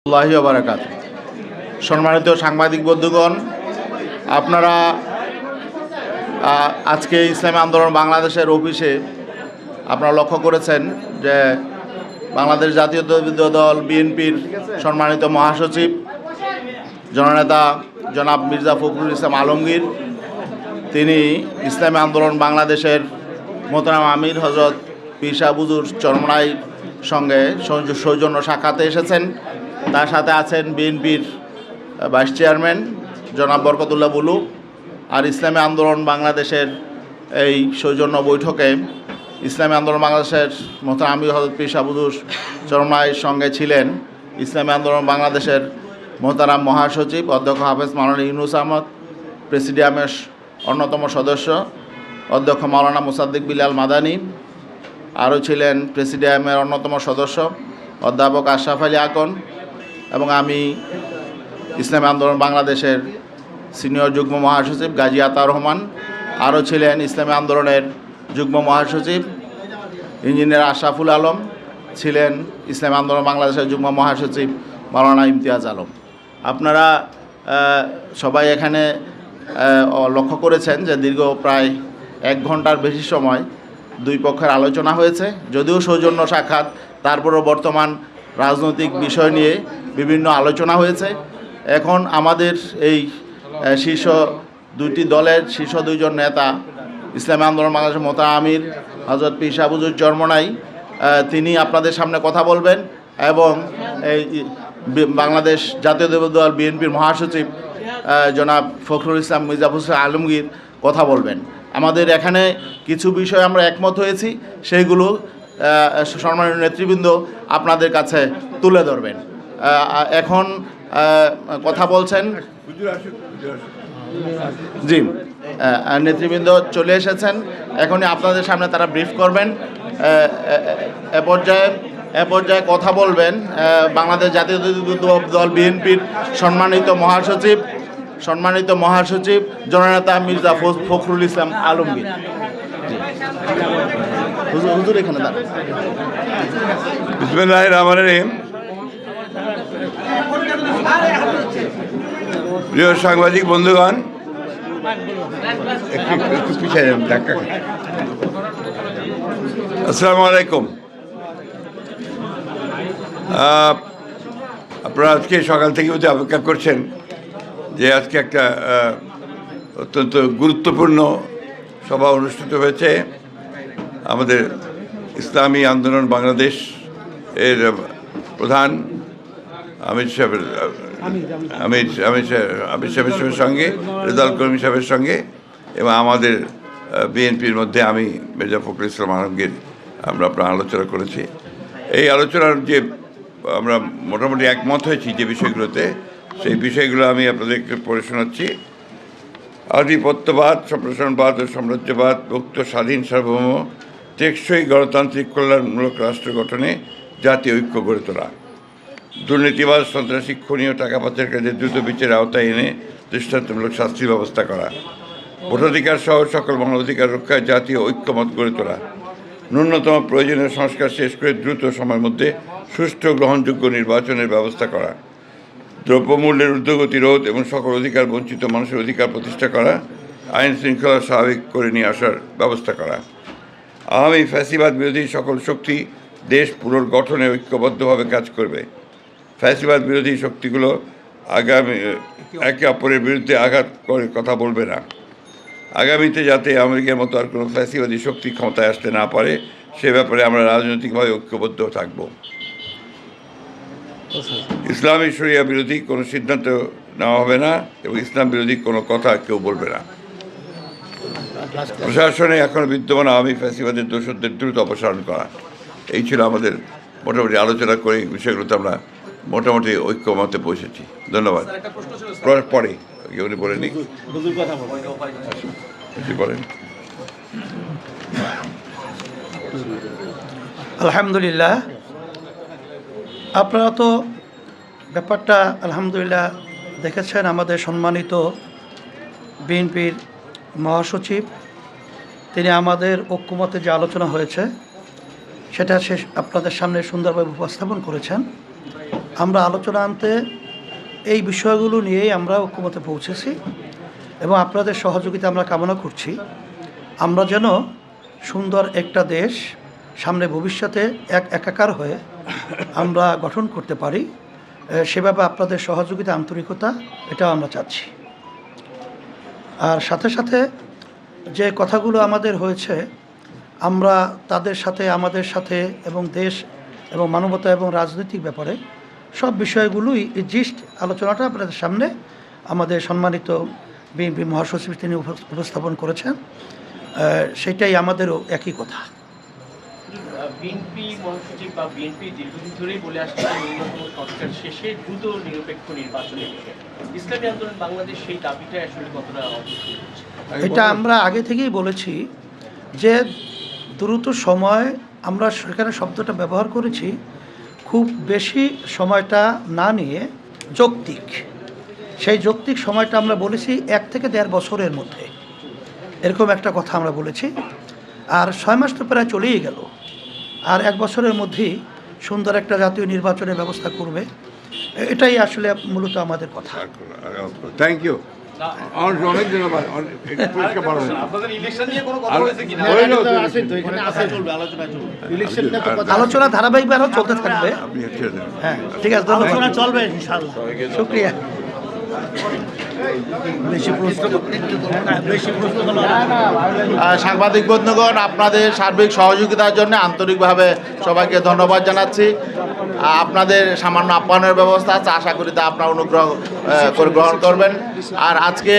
আল্লাহি ওয়া বারাকাতুহু। সম্মানিত সাংবাদিক বন্ধুগণ, আপনারা আজকে ইসলামী আন্দোলন বাংলাদেশের অফিসে আপনারা লক্ষ্য করেছেন যে বাংলাদেশ জাতীয়তাবাদী দল বিএনপির সম্মানিত মহাসচিব জননেতা জনাব মির্জা ফখরুল ইসলাম আলমগীর তিনি ইসলামী আন্দোলন বাংলাদেশের মোহতারাম আমির হজরত পীর সাহেব হুজুর চরমনাইর সঙ্গে সৌজন্য সাক্ষাতে এসেছেন। তার সাথে আছেন বিএনপির ভাইস চেয়ারম্যান জনাব বরকতুল্লাহ বুলু। আর ইসলামী আন্দোলন বাংলাদেশের এই সৌজন্য বৈঠকে ইসলামী আন্দোলন বাংলাদেশের মোহতারাম আমির হজরত পীর সাহেব হুজুর চরমনাইর সঙ্গে ছিলেন ইসলামী আন্দোলন বাংলাদেশের মোহতারাম মহাসচিব অধ্যক্ষ হাফেজ মাওলানা ইউনুস আহমদ, প্রেসিডিয়ামের অন্যতম সদস্য অধ্যক্ষ মাওলানা মুসাদ্দিক বিলাল মাদানী, আরও ছিলেন প্রেসিডিয়ামের অন্যতম সদস্য অধ্যাপক আশরাফ আলী আকন, এবং আমি ইসলামী আন্দোলন বাংলাদেশের সিনিয়র যুগ্ম মহাসচিব গাজী আতাউর রহমান। আরও ছিলেন ইসলামী আন্দোলনের যুগ্ম মহাসচিব ইঞ্জিনিয়ার আশরাফুল আলম, ছিলেন ইসলামী আন্দোলন বাংলাদেশের যুগ্ম মহাসচিব মাওলানা ইমতিয়াজ আলম। আপনারা সবাই এখানে লক্ষ্য করেছেন যে দীর্ঘ প্রায় 1 ঘন্টার বেশি সময় দুই পক্ষের আলোচনা হয়েছে। যদিও সৌজন্য সাক্ষাৎ, তারপরও বর্তমান রাজনৈতিক বিষয় নিয়ে বিভিন্ন আলোচনা হয়েছে। এখন আমাদের এই শীর্ষ দুইটি দলের শীর্ষ দুইজন নেতা ইসলামী আন্দোলন বাংলাদেশের মোহতারাম আমির হযরত পীর সাহেব হুজুর চরমনাই তিনি আপনাদের সামনে কথা বলবেন, এবং এই বাংলাদেশ জাতীয়তাবাদী দল বিএনপির মহাসচিব জনাব ফখরুল ইসলাম মির্জা ফখরুল আলমগীর কথা বলবেন। আমাদের এখানে কিছু বিষয় আমরা একমত হয়েছি, সেইগুলো সম্মানীয় নেতৃবৃন্দ আপনাদের কাছে তুলে ধরবেন। এখন কথা বলছেন জি নেতৃবৃন্দ চলে এসেছেন, এখনই আপনাদের সামনে তারা ব্রিফ করবেন। এ পর্যায়ে কথা বলবেন বাংলাদেশ জাতীয়তাবাদী দল বিএনপির সম্মানিত মহাসচিব জননেতা মির্জা ফখরুল ইসলাম আলমগীর। হুজুর এখানে দাঁড়ান। বিসমিল্লাহির রহমানির রহিম। প্রিয় সাংবাদিক বন্ধুগণ, একটু পিছিয়ে যান, আসসালামু আলাইকুম। আপনারা আজকে সকাল থেকে বোধহয় অপেক্ষা করছেন যে আজকে একটা অত্যন্ত গুরুত্বপূর্ণ সভা অনুষ্ঠিত হয়েছে আমাদের ইসলামী আন্দোলন বাংলাদেশ এর প্রধান আমির সাহেবের সঙ্গে, রেজাউল করিম সাহেবের সঙ্গে, এবং আমাদের বিএনপির মধ্যে আমি মির্জা ফখরুল ইসলাম আলমগীর আমরা আপনার আলোচনা করেছি। এই আলোচনার যে আমরা মোটামুটি একমত হয়েছি যে বিষয়গুলোতে, সেই বিষয়গুলো আমি আপনাদেরকে পড়ে শোনাচ্ছি। আধিপত্যবাদ, সম্প্রসারণবাদ ও সাম্রাজ্যবাদ, মুক্ত, স্বাধীন, সার্বভৌম, টেকসই গণতান্ত্রিক কল্যাণমূলক রাষ্ট্র গঠনে জাতীয় ঐক্য গড়ে তোলা, দুর্নীতিবাদ, সন্ত্রাসী, খুনি ও টাকা পাচারকারীদের দ্রুত বিচারের আওতায় এনে দৃষ্টান্তমূলক শাস্তির ব্যবস্থা করা, ভোটাধিকার সহ সকল মানবাধিকার রক্ষায় জাতীয় ঐক্যমত গড়ে তোলা, ন্যূনতম প্রয়োজনীয় সংস্কার শেষ করে দ্রুত সময়ের মধ্যে সুষ্ঠু গ্রহণযোগ্য নির্বাচনের ব্যবস্থা করা, দ্রব্যমূল্যের ঊর্ধ্বগতি রোধ এবং সকল অধিকার বঞ্চিত মানুষের অধিকার প্রতিষ্ঠা করা, আইন শৃঙ্খলা স্বাভাবিক করে নিয়ে আসার ব্যবস্থা করা, আওয়ামী ফ্যাসিবাদ বিরোধী সকল শক্তি দেশ পুনর্গঠনে ঐক্যবদ্ধভাবে কাজ করবে, ফ্যাসিবাদ বিরোধী শক্তিগুলো একে অপরের বিরুদ্ধে আঘাত করে কথা বলবে না, আগামীতে যাতে আমেরিকার মতো আর কোনো ফ্যাসিবাদী শক্তি ক্ষমতায় আসতে না পারে সে ব্যাপারে আমরা রাজনৈতিকভাবে ঐক্যবদ্ধ থাকব। ইসলামী শরিয়া বিরোধী কোনো সিদ্ধান্ত নেওয়া হবে না এবং ইসলাম বিরোধী কোনো কথা কেউ বলবে না। প্রশাসনে এখন বিদ্যমান আওয়ামী ফ্যাসিবাদের দোষরদের দ্রুত অপসারণ করা। এই ছিল আমাদের মোটামুটি আলোচনা করে বিষয়গুলোতে আমরা মোটামুটি ঐক্যমতে পৌঁছেছি। ধন্যবাদ। পরে উনি বলেনি বলেন। আলহামদুলিল্লাহ, আপনারা তো ব্যাপারটা আলহামদুলিল্লাহ দেখেছেন। আমাদের সম্মানিত বিএনপির মহাসচিব তিনি আমাদের ঐক্যমতে যে আলোচনা হয়েছে সেটা আপনাদের সামনে সুন্দরভাবে উপস্থাপন করেছেন। আমরা আলোচনা আনতে এই বিষয়গুলো নিয়েই আমরা ঐক্যমতে পৌঁছেছি এবং আপনাদের সহযোগিতা আমরা কামনা করছি। আমরা যেন সুন্দর একটা দেশ সামনে ভবিষ্যতে একাকার হয়ে আমরা গঠন করতে পারি, সেভাবে আপনাদের সহযোগিতা আন্তরিকতা এটাও আমরা চাচ্ছি। আর সাথে সাথে যে কথাগুলো আমাদের হয়েছে আমরা তাদের সাথে, আমাদের সাথে এবং দেশ এবং মানবতা এবং রাজনৈতিক ব্যাপারে সব বিষয়গুলোই এই জিস্ট আলোচনাটা আপনাদের সামনে আমাদের সম্মানিত বিএনপি মহাসচিব তিনি উপস্থাপন করেছেন। সেটাই আমাদেরও একই কথা। বিএনপি মহাসচিব বা বিএনপি দীর্ঘদিন ধরেই বলে আসছে ন্যূনতম সংস্কার শেষে দ্রুত নিরপেক্ষ নির্বাচনের বিষয়ে ইসলামী আন্দোলন বাংলাদেশ সেই দাবিটা আসলে কতটা অবশ্যই? এটা আমরা আগে থেকেই বলেছি যে দ্রুত সময়, আমরা সেখানে শব্দটা ব্যবহার করেছি, খুব বেশি সময়টা না নিয়ে যৌক্তিক, সেই যৌক্তিক সময়টা আমরা বলেছি 1 থেকে 1.5 বছরের মধ্যে, এরকম একটা কথা আমরা বলেছি। আর 6 মাস তো প্রায় চলেই গেল, আর 1 বছরের মধ্যেই সুন্দর একটা জাতীয় নির্বাচনের ব্যবস্থা করবে, এটাই আসলে মূলত আমাদের কথা। Thank you. অনেক ধন্যবাদ। আপনাদের ইলেকশন নিয়ে কোনো কথা হয়েছে কিনা? আলোচনা ধারাবাহিকভাবে চলতে থাকবে। আপনি হচ্ছে হ্যাঁ, ঠিক আছে, ধন্যবাদ। চলবে ইনশাআল্লাহ। শুক্রিয়া। বেশি প্রশ্ন সাংবাদিক বন্ধুগণ, আপনাদের সার্বিক সহযোগিতার জন্য আন্তরিকভাবে সবাইকে ধন্যবাদ জানাচ্ছি। আপনাদের সামান্য আপ্যায়নের ব্যবস্থা আছে, আশা করি তা আপনারা অনুগ্রহ করে গ্রহণ করবেন। আর আজকে